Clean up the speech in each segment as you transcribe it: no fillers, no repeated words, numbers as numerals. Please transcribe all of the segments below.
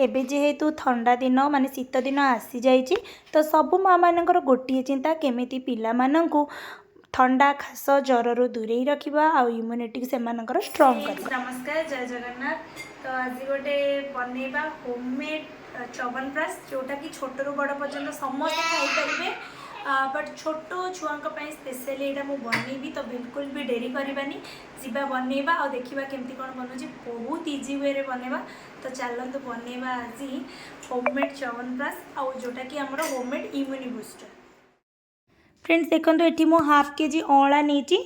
एबे जेहेतु ठंडा दिन माने शीत दिन आसी जाइए तो सबु माँ मानकर गोटे चिंता केमिति पिला मानंकु ठंडा खास ज्वर दूरे रखा आ इम्यूनिटी से स्ट्रॉन्ग कर। नमस्कार जय जगन्नाथ। तो आज गोटे बनैबा होममेड चवनप्राश जोटा कि छोट रू बड़ पर्यटन समस्त खाई बट छोट छुआ स्पेशली यहाँ मुझे बनैबी तो बिल्कुल भी डेरी करवानी जीवा बनैबा और देखा केमती कौन बनूँ बहुत इजी वे रे बनैबा। तो चलते बनैबा आज होममेड चवनप्राश आउ जोटा कि आमर होममेड इम्यूनि बूस्टर। फ्रेंड्स देखो ये मु हाफ केजी अँला नहीं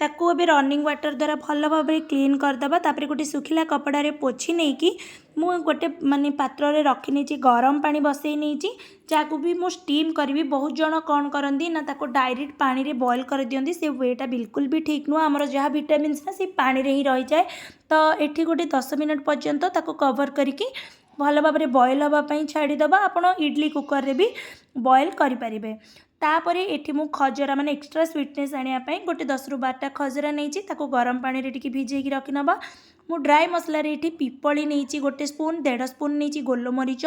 ताकू ए रनिंग वाटर द्वारा भल भाव क्लीन करदे तापर गोटे सुखिला कपड़े पोछि नहीं कि मु गोटे माने पात्र रे रखी नहीं गरम पानी बसई नहीं जहाँ भी मु स्टीम करी। बहुत जन कौन करती ना ताको डायरेक्ट पानी रे बॉयल कर दियंती से वेटा बिल्कुल भी ठीक नुह आमर जहाँ विटामिन्स ना से पानी रे ही रही जाए। तो ये गोटे 10 मिनट पर्यंत ताको कवर करके भल भाव बॉयल हाँपाई छाड़ीदबा। आपड़ इडली कुकर रे भी बॉयल करें। तापरे एठी मु खजरा माने एक्स्ट्रा स्वीटनेस आने गोटे 10 ରୁ 12टा खजरा नहीं गरम पानी रे टिके भिजेकी रखी नबा। मु ड्राई मसला रे एठी पिपली नहीं 1 स्पून 1.5 स्पून नहीं गोलमरीच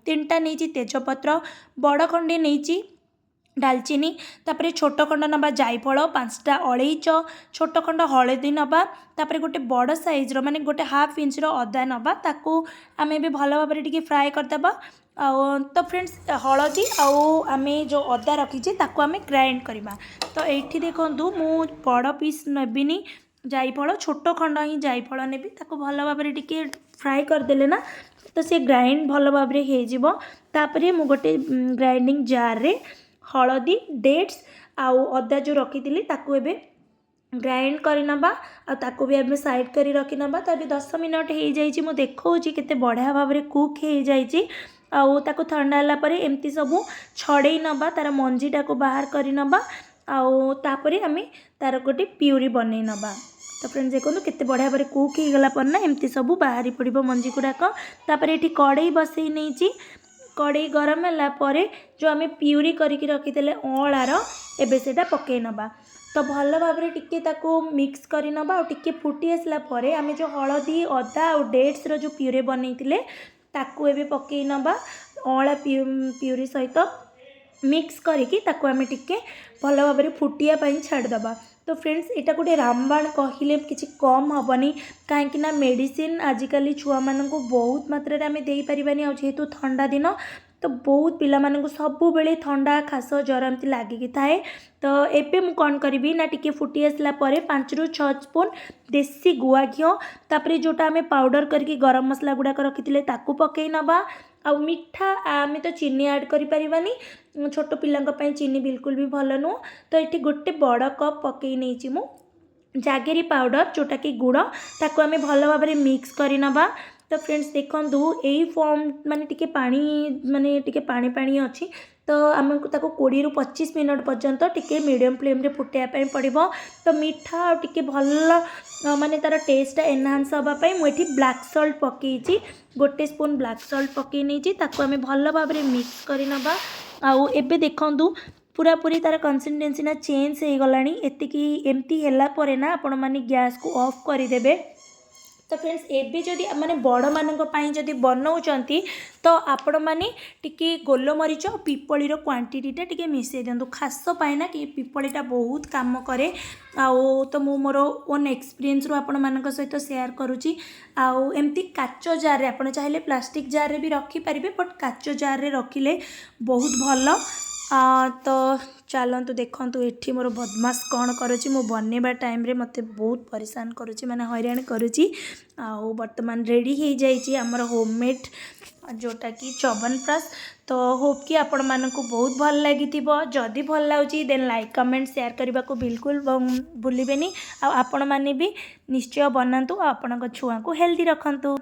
3टा नहीं तेजपत्र बड़ खंडे नहीं डालचीनी तापर छोट खंड नबा जायफल 5टा अलैच छोट खंड हलदी नबा तापर गोटे बड़ साइज्र माने गोटे हाफ इंच अदा नबा ताकू आमे भी भल भाव टिके फ्राए करदेबा। तो फ्रेंड्स हलदी आमे जो अदा रखीचे ताकू आमे ग्राइंड करवा। तो ये देखूँ मु बड़ पीस नेबिनी जायफल छोट खंड ही जायफल नेबी ताकू भल भाव टिके फ्राए करदेले ना तो सी ग्राइंड भल भाव होपर मु गोटे ग्राइंडिंग जार रे हलदी डेट्स आउ अदा जो रखी थी ताकू एबे ग्राइंड करनबा ताकू भी आम साइड कर रखी नबा। तो अभी 10 मिनट हो जाइए मु देखा केते बढ़िया भाव में कुक हो जाइए आउ ताकू ठंडा होला परे एमती सबू छड़े नबा तार मंजीटा को बाहर कर नबा आउ तापरे आमे तार गोटे प्यूरी बनै नबा। तो फ्रेंड्स देखो केते बढ़िया भाव कुक हो गला पर ना एमती सबू बाहरी पड़ो मंजी गुड़ाक। तापर ये कड़े बसई नहीं कड़े गरम होला परे जो आमे प्यूरी करके रखीते अँलार एबे सेटा पकई नबा। तो भल भाव टिके ताको मिक्स कर नबा और टिके फुटी आसला परे आमे जो हलदी अदा और डेट्स रो जो प्यूरी बनईतिले ताकू एबे पकई नबा अँला प्यूरी सहित मिक्स करके ताकू आमे टिके भल भाव फुटिया पाई छाड़दबा। तो फ्रेंड्स यहाँ गोटे रामबाण कहले किसी कम हेनी कहीं मेडिसिन आजिकल छुआ मान बहुत मात्रा आम दे पारानी जेहेतु ठंडा दिन तो बहुत पिला मानक सबु बेले ठंडा खास ज्वर एमती लगिकी थाए। तो एबे मु कौन करी ना टिके फुटी आसला परे 5 ରୁ 6 स्पून देसी गुआ घिओ तापर जोटा आमे पाउडर करके गरम मसला गुड़ाक रखी ताकू पकई नबा। आउ मिठा आमे तो चीनी ऐड करि परिबानी छोट पिलांक पई चीनी बिल्कुल भी भल नुह। तो ये गोटे बड़ कप पकई नहीं मु जागेरी पाउडर जोटा कि गुड़ ताकू आमे भल भाव मिक्स कर नबा। तो फ्रेंड्स देखूँ यही फॉर्म माने टिके पानी माने टिके पानी पानी अच्छी तो आम ताको 20 ରୁ 25 मिनट पर्यंत टिके मीडियम फ्लेम रे फुटाइबा पड़ो। तो मीठा और टिके भल माने तार टेस्ट एनहांस हाँपाई मुझे ब्लैक सॉल्ट पकई 1 स्पून ब्लैक सॉल्ट पकई नहीं ताकू आमे भल भाव मिक्स कर नबा। आउ एबे देखंतु पूरा पूरी तार कंसिस्टेंसी ना चेंज हो गलानी एतिकी एमती हैला परे ना आपण माने गैस को ऑफ करदेवे। तो फ्रेंड्स एबे जदि माने बड़ मानक पई जदि बनाउचंती तो आपण माने टिके गोलमरीच और पिपलीर क्वांटिटीटा टिके मिसई दियंतु खास पाए ना कि पिपलीटा बहुत काम करे। आउ तो मु मोर ओन एक्सपीरियंस रो आपण मानक सहित शेयर करूची। आउ एमती काच जार रे आपण चाहिले प्लास्टिक जार रे भी रखी परिबे बट काच जार रे रखिले बहुत भल। तो चलतु देखु ये मोर बदमाश कौन करुच्ची मो बनैबा टाइम रे मते बहुत परेशान करुच्ची माने हैरान करुच्ची। आउ बर्तमान रेडी हो जाइए आमर होममेड जोटा कि चवनप्राश। तो होप कि आपण मानक बहुत भल लगी जदि भल लगी देन लाइक कमेंट शेयर करने को बिल्कुल भूलें। आपण मैंने भी निश्चय बनातु आपण छुआ को हेल्दी रखंतु।